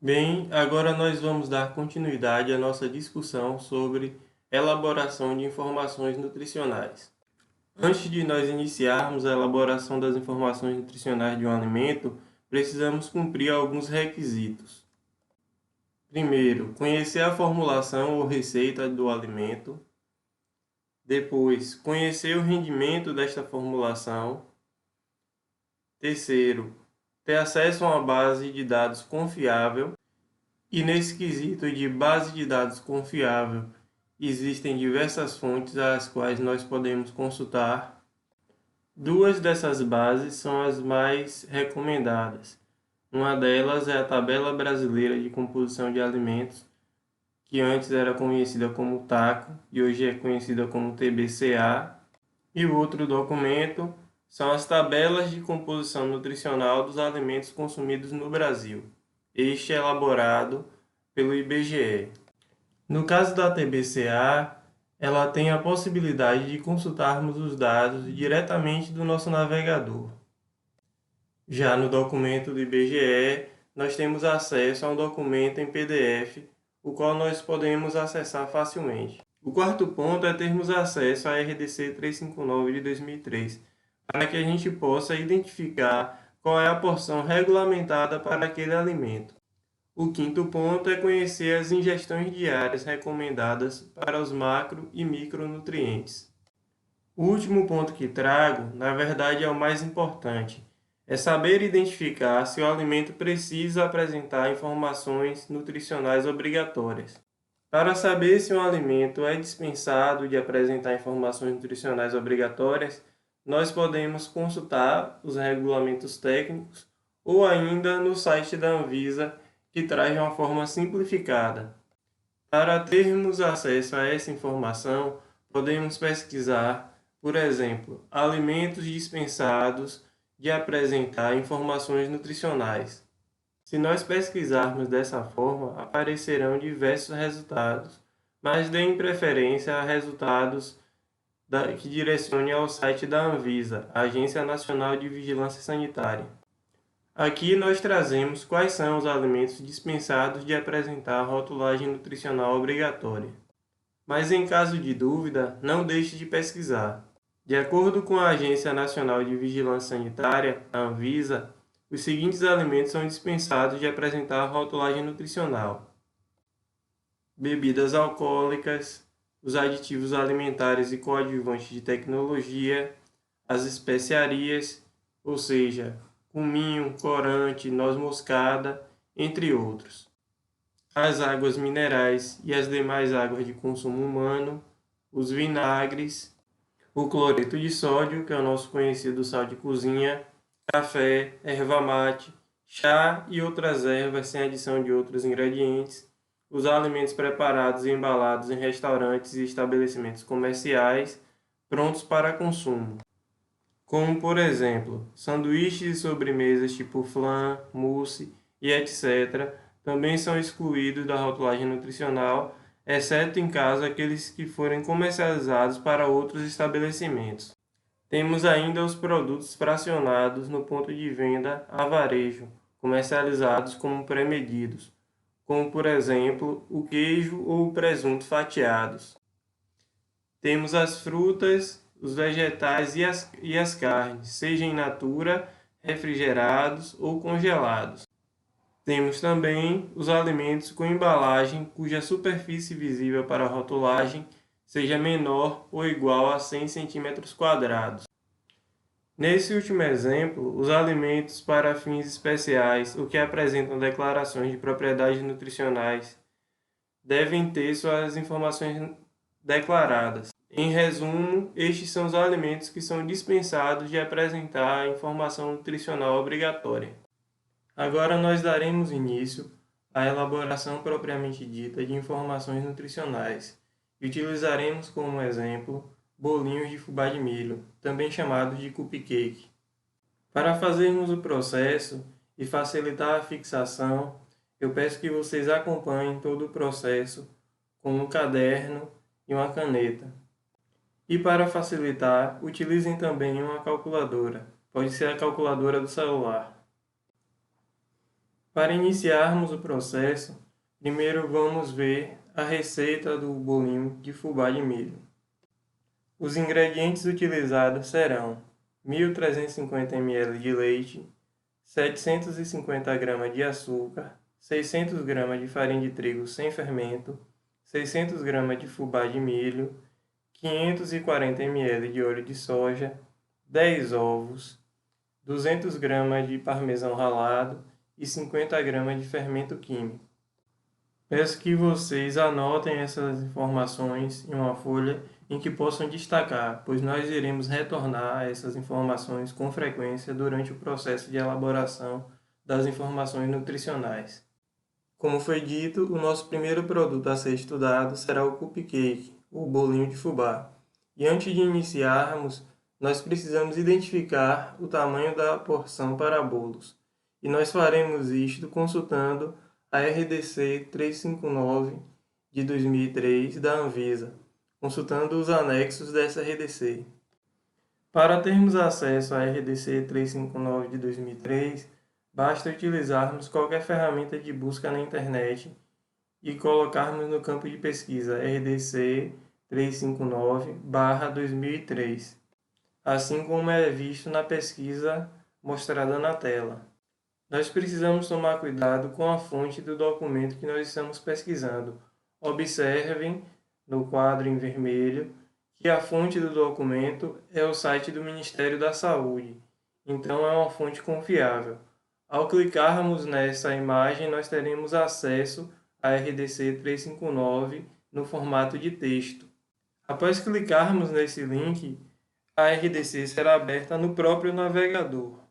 Bem, agora nós vamos dar continuidade à nossa discussão sobre elaboração de informações nutricionais. Antes de nós iniciarmos a elaboração das informações nutricionais de um alimento, precisamos cumprir alguns requisitos. Primeiro, conhecer a formulação ou receita do alimento. Depois, conhecer o rendimento desta formulação. Terceiro, ter acesso a uma base de dados confiável. E nesse quesito de base de dados confiável, existem diversas fontes às quais nós podemos consultar. Duas dessas bases são as mais recomendadas. Uma delas é a Tabela Brasileira de Composição de Alimentos, que antes era conhecida como TACO e hoje é conhecida como TBCA. E o outro documento são as Tabelas de Composição Nutricional dos Alimentos Consumidos no Brasil. Este é elaborado pelo IBGE. No caso da TBCA, ela tem a possibilidade de consultarmos os dados diretamente do nosso navegador. Já no documento do IBGE, nós temos acesso a um documento em PDF, o qual nós podemos acessar facilmente. O quarto ponto é termos acesso à RDC 359 de 2003, para que a gente possa identificar qual é a porção regulamentada para aquele alimento. O quinto ponto é conhecer as ingestões diárias recomendadas para os macro e micronutrientes. O último ponto que trago, na verdade, é o mais importante. É saber identificar se o alimento precisa apresentar informações nutricionais obrigatórias. Para saber se um alimento é dispensado de apresentar informações nutricionais obrigatórias, nós podemos consultar os regulamentos técnicos ou ainda no site da Anvisa, que traz de uma forma simplificada. Para termos acesso a essa informação, podemos pesquisar, por exemplo, alimentos dispensados de apresentar informações nutricionais. Se nós pesquisarmos dessa forma, aparecerão diversos resultados, mas deem preferência a resultados que direcionem ao site da Anvisa, Agência Nacional de Vigilância Sanitária. Aqui nós trazemos quais são os alimentos dispensados de apresentar rotulagem nutricional obrigatória. Mas em caso de dúvida, não deixe de pesquisar. De acordo com a Agência Nacional de Vigilância Sanitária, a Anvisa, os seguintes alimentos são dispensados de apresentar rotulagem nutricional: bebidas alcoólicas, os aditivos alimentares e coadjuvantes de tecnologia, as especiarias, ou seja, cominho, corante, noz moscada, entre outros. As águas minerais e as demais águas de consumo humano, os vinagres, o cloreto de sódio, que é o nosso conhecido sal de cozinha, café, erva mate, chá e outras ervas sem adição de outros ingredientes, os alimentos preparados e embalados em restaurantes e estabelecimentos comerciais, prontos para consumo, como, por exemplo, sanduíches e sobremesas tipo flan, mousse e etc., também são excluídos da rotulagem nutricional, exceto em caso aqueles que forem comercializados para outros estabelecimentos. Temos ainda os produtos fracionados no ponto de venda a varejo, comercializados como pré-medidos, como, por exemplo, o queijo ou o presunto fatiados. Temos as frutas, os vegetais e as carnes, seja in natura, refrigerados ou congelados. Temos também os alimentos com embalagem cuja superfície visível para a rotulagem seja menor ou igual a 100 cm². Nesse último exemplo, os alimentos para fins especiais, o que apresentam declarações de propriedades nutricionais, devem ter suas informações declaradas. Em resumo, estes são os alimentos que são dispensados de apresentar a informação nutricional obrigatória. Agora nós daremos início à elaboração propriamente dita de informações nutricionais e utilizaremos como exemplo bolinhos de fubá de milho, também chamados de cupcake. Para fazermos o processo e facilitar a fixação, eu peço que vocês acompanhem todo o processo com um caderno e uma caneta. E para facilitar, utilizem também uma calculadora, pode ser a calculadora do celular. Para iniciarmos o processo, primeiro vamos ver a receita do bolinho de fubá de milho. Os ingredientes utilizados serão 1.350 ml de leite, 750 gramas de açúcar, 600 gramas de farinha de trigo sem fermento, 600 gramas de fubá de milho, 540 ml de óleo de soja, 10 ovos, 200 gramas de parmesão ralado e 50 gramas de fermento químico. Peço que vocês anotem essas informações em uma folha em que possam destacar, pois nós iremos retornar a essas informações com frequência durante o processo de elaboração das informações nutricionais. Como foi dito, o nosso primeiro produto a ser estudado será o cupcake, o bolinho de fubá. E antes de iniciarmos, nós precisamos identificar o tamanho da porção para bolos. E nós faremos isto consultando a RDC 359 de 2003 da Anvisa, consultando os anexos dessa RDC. Para termos acesso à RDC 359 de 2003, basta utilizarmos qualquer ferramenta de busca na internet e colocarmos no campo de pesquisa RDC 359/2003, assim como é visto na pesquisa mostrada na tela. Nós precisamos tomar cuidado com a fonte do documento que nós estamos pesquisando. Observem no quadro em vermelho que a fonte do documento é o site do Ministério da Saúde, então é uma fonte confiável. Ao clicarmos nessa imagem, nós teremos acesso à RDC 359 no formato de texto. Após clicarmos nesse link, a RDC será aberta no próprio navegador.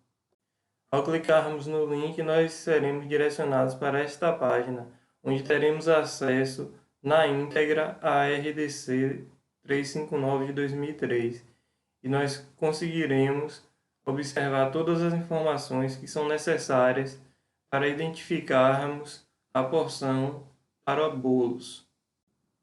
Ao clicarmos no link, nós seremos direcionados para esta página, onde teremos acesso na íntegra à RDC 359 de 2003, e nós conseguiremos observar todas as informações que são necessárias para identificarmos a porção para bolos.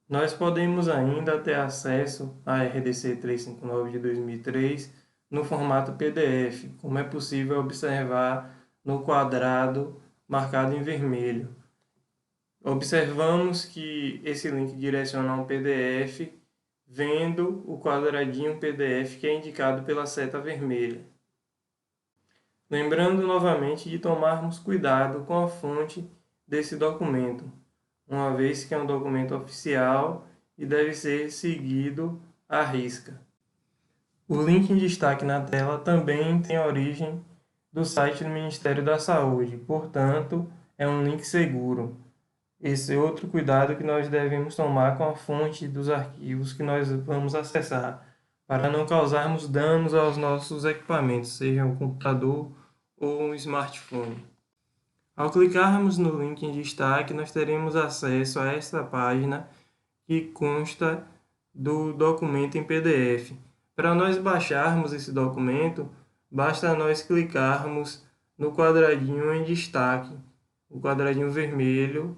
Nós podemos ainda ter acesso à RDC 359 de 2003 no formato PDF, como é possível observar no quadrado marcado em vermelho. Observamos que esse link direciona a um PDF, vendo o quadradinho PDF que é indicado pela seta vermelha. Lembrando novamente de tomarmos cuidado com a fonte desse documento, uma vez que é um documento oficial e deve ser seguido à risca. O link em destaque na tela também tem origem do site do Ministério da Saúde, portanto, é um link seguro. Esse é outro cuidado que nós devemos tomar com a fonte dos arquivos que nós vamos acessar, para não causarmos danos aos nossos equipamentos, seja um computador ou um smartphone. Ao clicarmos no link em destaque, nós teremos acesso a esta página que consta do documento em PDF. Para nós baixarmos esse documento, basta nós clicarmos no quadradinho em destaque, o quadradinho vermelho,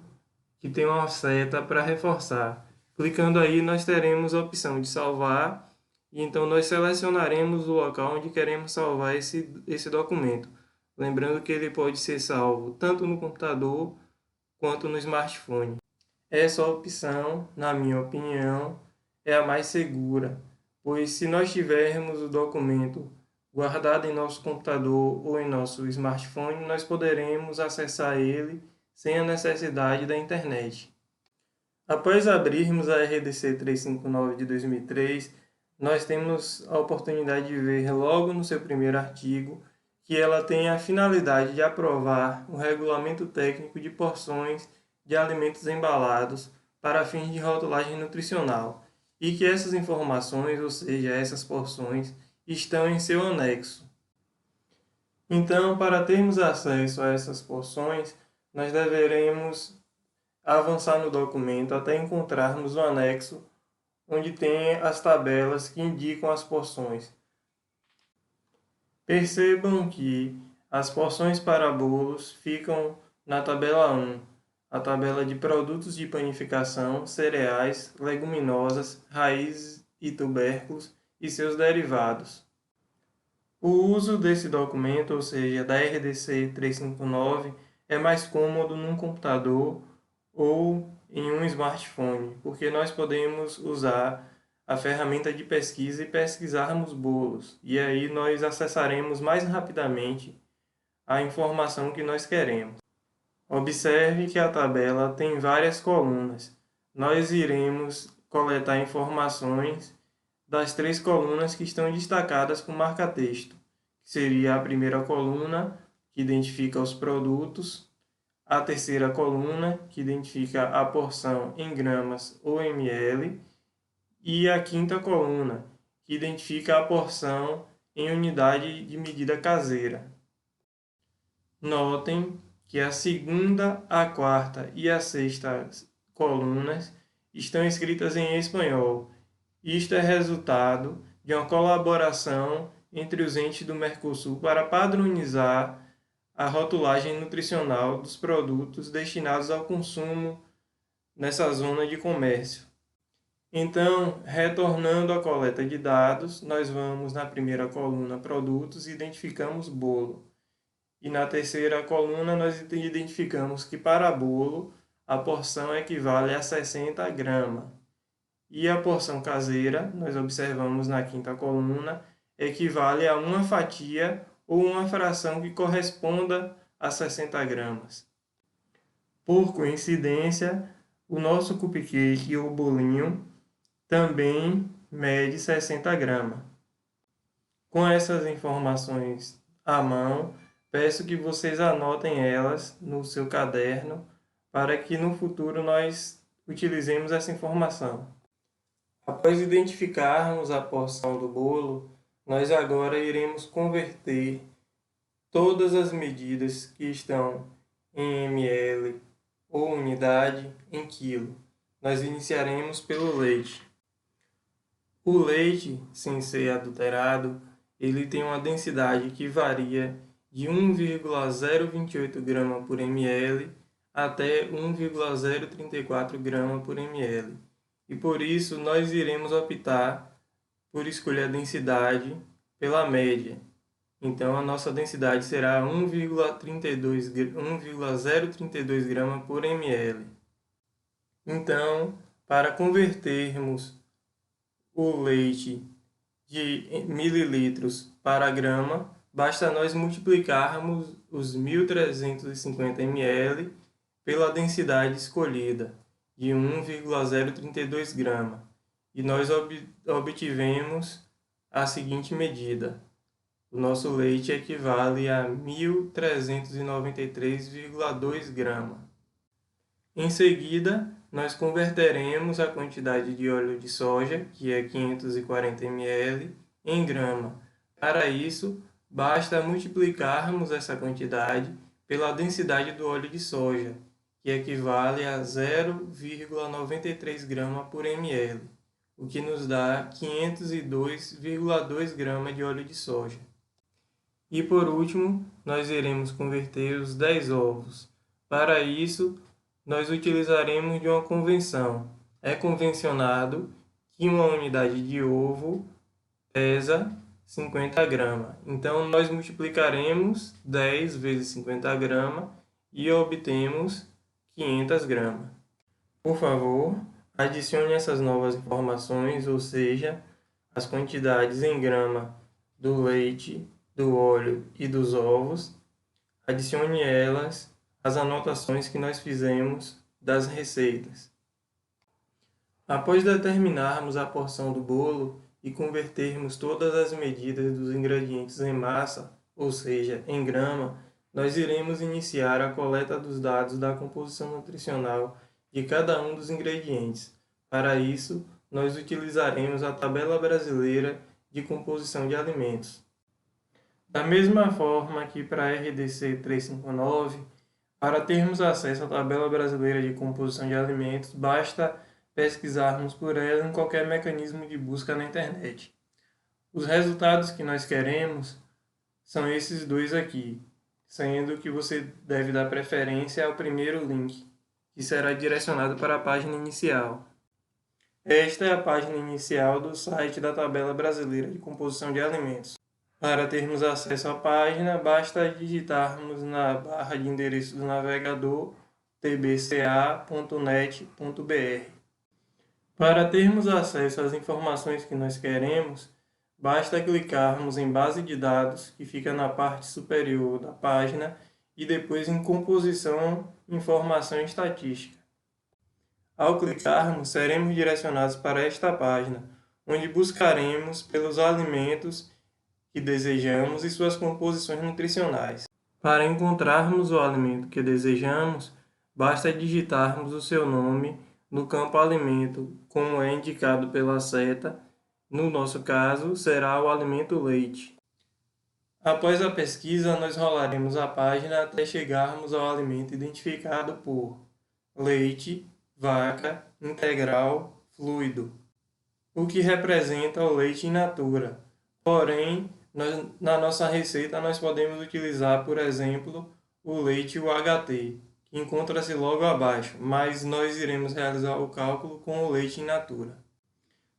que tem uma seta para reforçar. Clicando aí, nós teremos a opção de salvar, e então nós selecionaremos o local onde queremos salvar esse documento. Lembrando que ele pode ser salvo tanto no computador quanto no smartphone. Essa opção, na minha opinião, é a mais segura, pois se nós tivermos o documento guardado em nosso computador ou em nosso smartphone, nós poderemos acessar ele sem a necessidade da internet. Após abrirmos a RDC 359 de 2003, nós temos a oportunidade de ver logo no seu primeiro artigo que ela tem a finalidade de aprovar o regulamento técnico de porções de alimentos embalados para fins de rotulagem nutricional, e que essas informações, ou seja, essas porções, estão em seu anexo. Então, para termos acesso a essas porções, nós deveremos avançar no documento até encontrarmos o anexo, onde tem as tabelas que indicam as porções. Percebam que as porções para bolos ficam na tabela 1, a tabela de produtos de panificação, cereais, leguminosas, raízes e tubérculos e seus derivados. O uso desse documento, ou seja, da RDC 359, é mais cômodo num computador ou em um smartphone, porque nós podemos usar a ferramenta de pesquisa e pesquisarmos bolos, e aí nós acessaremos mais rapidamente a informação que nós queremos. Observe que a tabela tem várias colunas. Nós iremos coletar informações das 3 colunas que estão destacadas com marca-texto, que seria a primeira coluna, que identifica os produtos, a terceira coluna, que identifica a porção em gramas ou ml, e a quinta coluna, que identifica a porção em unidade de medida caseira. Notem que a segunda, a quarta e a sexta colunas estão escritas em espanhol. Isto é resultado de uma colaboração entre os entes do Mercosul para padronizar a rotulagem nutricional dos produtos destinados ao consumo nessa zona de comércio. Então, retornando à coleta de dados, nós vamos na primeira coluna produtos e identificamos bolo. E na terceira coluna nós identificamos que para bolo a porção equivale a 60 gramas. E a porção caseira, nós observamos na quinta coluna, equivale a uma fatia ou uma fração que corresponda a 60 gramas. Por coincidência, o nosso cupcake ou bolinho também mede 60 gramas. Com essas informações à mão, peço que vocês anotem elas no seu caderno para que no futuro nós utilizemos essa informação. Após identificarmos a porção do bolo, nós agora iremos converter todas as medidas que estão em ml ou unidade em quilo. Nós iniciaremos pelo leite. O leite, sem ser adulterado, ele tem uma densidade que varia de 1,028 grama por ml até 1,034 grama por ml. E por isso nós iremos optar por escolher a densidade pela média. Então a nossa densidade será 1,032 grama por ml. Então, para convertermos o leite de mililitros para grama, basta nós multiplicarmos os 1.350 ml pela densidade escolhida, de 1,032 grama, e nós obtivemos a seguinte medida. O nosso leite equivale a 1.393,2 gramas. Em seguida, nós converteremos a quantidade de óleo de soja, que é 540 ml, em grama. Para isso, basta multiplicarmos essa quantidade pela densidade do óleo de soja, que equivale a 0,93 gramas por ml, o que nos dá 502,2 gramas de óleo de soja. E por último, nós iremos converter os 10 ovos. Para isso, nós utilizaremos de uma convenção. É convencionado que uma unidade de ovo pesa 50 gramas. Então, nós multiplicaremos 10 vezes 50 gramas e obtemos 500 gramas. Por favor, adicione essas novas informações, ou seja, as quantidades em grama do leite, do óleo e dos ovos. Adicione elas às anotações que nós fizemos das receitas. Após determinarmos a porção do bolo e convertermos todas as medidas dos ingredientes em massa, ou seja, em grama, nós iremos iniciar a coleta dos dados da composição nutricional de cada um dos ingredientes. Para isso, nós utilizaremos a Tabela Brasileira de Composição de Alimentos. Da mesma forma que para a RDC 359, para termos acesso à Tabela Brasileira de Composição de Alimentos, basta pesquisarmos por ela em qualquer mecanismo de busca na internet. Os resultados que nós queremos são esses dois aqui, sendo que você deve dar preferência ao primeiro link, que será direcionado para a página inicial. Esta é a página inicial do site da Tabela Brasileira de Composição de Alimentos. Para termos acesso à página, basta digitarmos na barra de endereço do navegador tbca.net.br. Para termos acesso às informações que nós queremos, basta clicarmos em Base de Dados, que fica na parte superior da página, e depois em Composição, Informação e Estatística. Ao clicarmos, seremos direcionados para esta página, onde buscaremos pelos alimentos que desejamos e suas composições nutricionais. Para encontrarmos o alimento que desejamos, basta digitarmos o seu nome no campo alimento, como é indicado pela seta. No nosso caso, será o alimento leite. Após a pesquisa, nós rolaremos a página até chegarmos ao alimento identificado por leite, vaca, integral, fluido, o que representa o leite in natura. Porém, na nossa receita nós podemos utilizar, por exemplo, o leite UHT, que encontra-se logo abaixo, mas nós iremos realizar o cálculo com o leite in natura.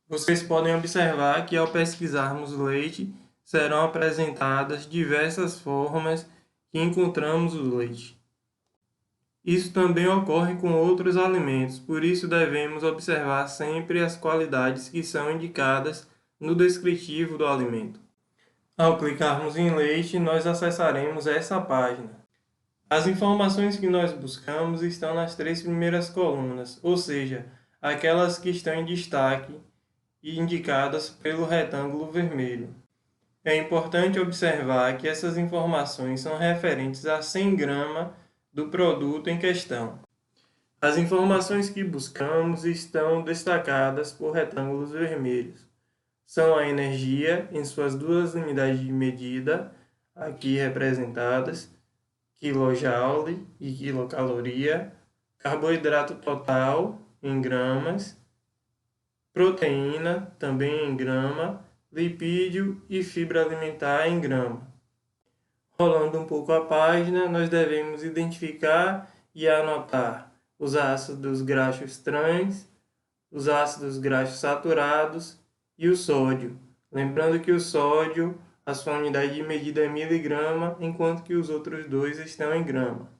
Vocês podem observar que ao pesquisarmos leite, serão apresentadas diversas formas que encontramos o leite. Isso também ocorre com outros alimentos, por isso devemos observar sempre as qualidades que são indicadas no descritivo do alimento. Ao clicarmos em leite, nós acessaremos essa página. As informações que nós buscamos estão nas 3 primeiras colunas, ou seja, aquelas que estão em destaque e indicadas pelo retângulo vermelho. É importante observar que essas informações são referentes a 100 gramas do produto em questão. As informações que buscamos estão destacadas por retângulos vermelhos. São a energia em suas duas unidades de medida, aqui representadas, quilojoule e quilocaloria, carboidrato total em gramas, proteína também em grama, lipídio e fibra alimentar em grama. Rolando um pouco a página, nós devemos identificar e anotar os ácidos graxos trans, os ácidos graxos saturados e o sódio. Lembrando que o sódio, a sua unidade de medida é miligrama, enquanto que os outros dois estão em grama.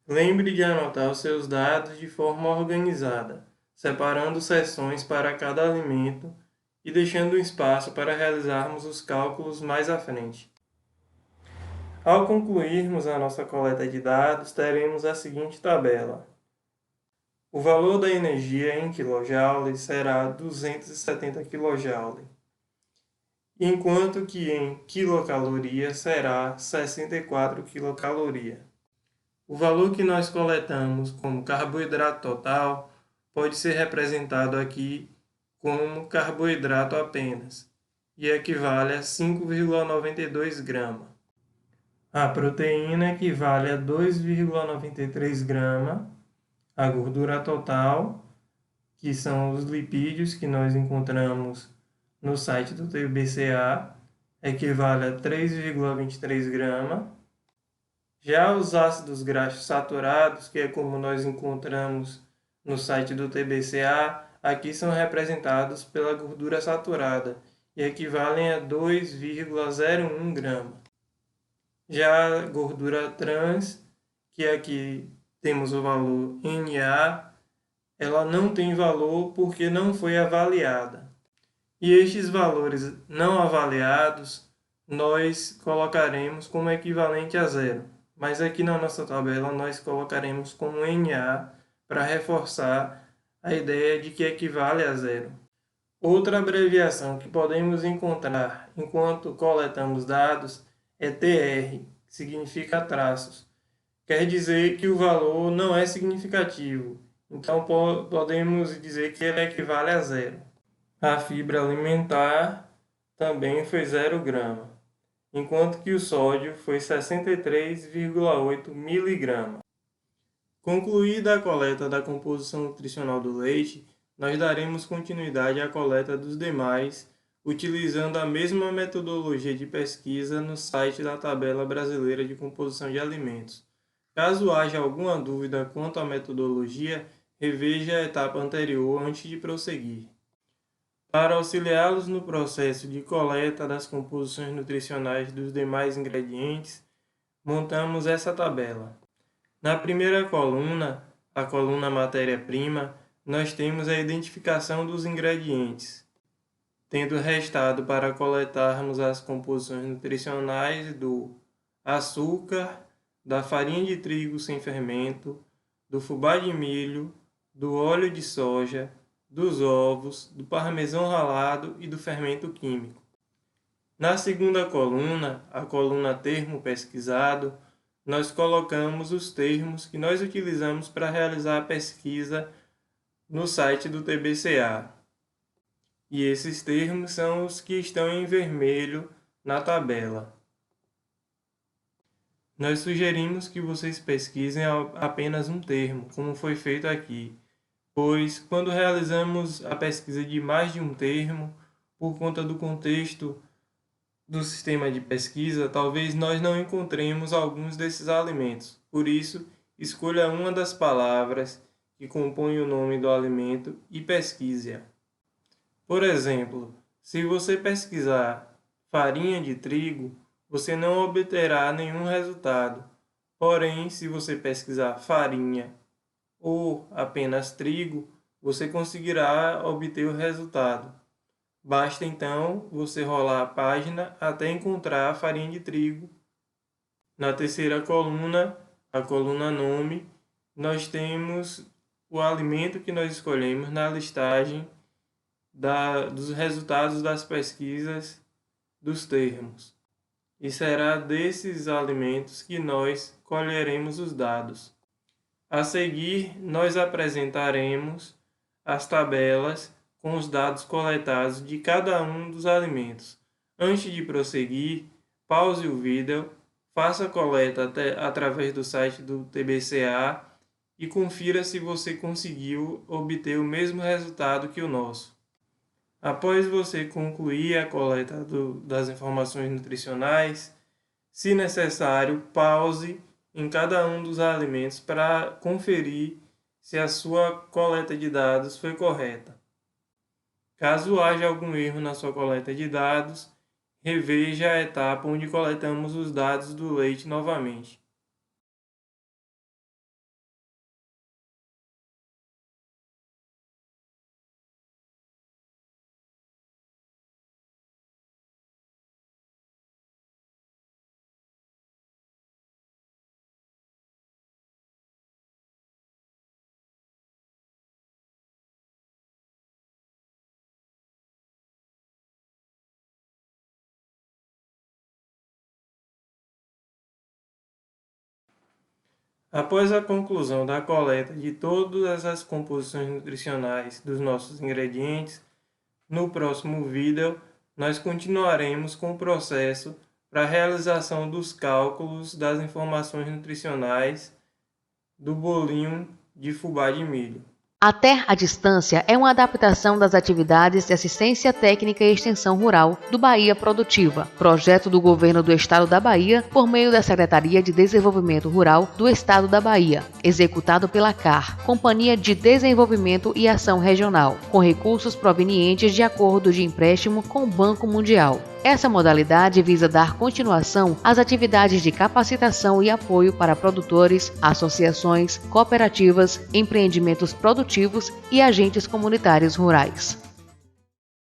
Lembre de anotar os seus dados de forma organizada, separando seções para cada alimento e deixando um espaço para realizarmos os cálculos mais à frente. Ao concluirmos a nossa coleta de dados, teremos a seguinte tabela. O valor da energia em kJ será 270 kJ, enquanto que em quilocaloria será 64 kcal. O valor que nós coletamos como carboidrato total pode ser representado aqui como carboidrato apenas, e equivale a 5,92 gramas. A proteína equivale a 2,93 gramas. A gordura total, que são os lipídios que nós encontramos no site do TBCA, equivale a 3,23 gramas. Já os ácidos graxos saturados, que é como nós encontramos no site do TBCA, aqui são representados pela gordura saturada e equivalem a 2,01 gramas. Já a gordura trans, que aqui temos o valor NA, ela não tem valor porque não foi avaliada. E estes valores não avaliados, nós colocaremos como equivalente a zero. Mas aqui na nossa tabela nós colocaremos como NA para reforçar a ideia de que equivale a zero. Outra abreviação que podemos encontrar enquanto coletamos dados é TR, que significa traços. Quer dizer que o valor não é significativo, então podemos dizer que ele equivale a zero. A fibra alimentar também foi 0 grama, enquanto que o sódio foi 63,8 miligramas. Concluída a coleta da composição nutricional do leite, nós daremos continuidade à coleta dos demais, utilizando a mesma metodologia de pesquisa no site da Tabela Brasileira de Composição de Alimentos. Caso haja alguma dúvida quanto à metodologia, reveja a etapa anterior antes de prosseguir. Para auxiliá-los no processo de coleta das composições nutricionais dos demais ingredientes, montamos essa tabela. Na primeira coluna, a coluna matéria-prima, nós temos a identificação dos ingredientes, tendo restado para coletarmos as composições nutricionais do açúcar, da farinha de trigo sem fermento, do fubá de milho, do óleo de soja, dos ovos, do parmesão ralado e do fermento químico. Na segunda coluna, a coluna termo pesquisado, nós colocamos os termos que nós utilizamos para realizar a pesquisa no site do TBCA. E esses termos são os que estão em vermelho na tabela. Nós sugerimos que vocês pesquisem apenas um termo, como foi feito aqui, pois quando realizamos a pesquisa de mais de um termo, por conta do contexto do sistema de pesquisa, talvez nós não encontremos alguns desses alimentos. Por isso, escolha uma das palavras que compõem o nome do alimento e pesquise-a. Por exemplo, se você pesquisar farinha de trigo, você não obterá nenhum resultado. Porém, se você pesquisar farinha ou apenas trigo, você conseguirá obter o resultado. Basta então você rolar a página até encontrar a farinha de trigo. Na terceira coluna, a coluna nome, nós temos o alimento que nós escolhemos na listagem dos resultados das pesquisas dos termos. E será desses alimentos que nós colheremos os dados. A seguir, nós apresentaremos as tabelas com os dados coletados de cada um dos alimentos. Antes de prosseguir, pause o vídeo, faça a coleta através do site do TBCA e confira se você conseguiu obter o mesmo resultado que o nosso. Após você concluir a coleta das informações nutricionais, se necessário, pause em cada um dos alimentos para conferir se a sua coleta de dados foi correta. Caso haja algum erro na sua coleta de dados, reveja a etapa onde coletamos os dados do leite novamente. Após a conclusão da coleta de todas as composições nutricionais dos nossos ingredientes, no próximo vídeo nós continuaremos com o processo para a realização dos cálculos das informações nutricionais do bolinho de fubá de milho. A Ter à Distância é uma adaptação das atividades de assistência técnica e extensão rural do Bahia Produtiva, projeto do Governo do Estado da Bahia por meio da Secretaria de Desenvolvimento Rural do Estado da Bahia, executado pela CAR, Companhia de Desenvolvimento e Ação Regional, com recursos provenientes de acordo de empréstimo com o Banco Mundial. Essa modalidade visa dar continuação às atividades de capacitação e apoio para produtores, associações, cooperativas, empreendimentos produtivos e agentes comunitários rurais.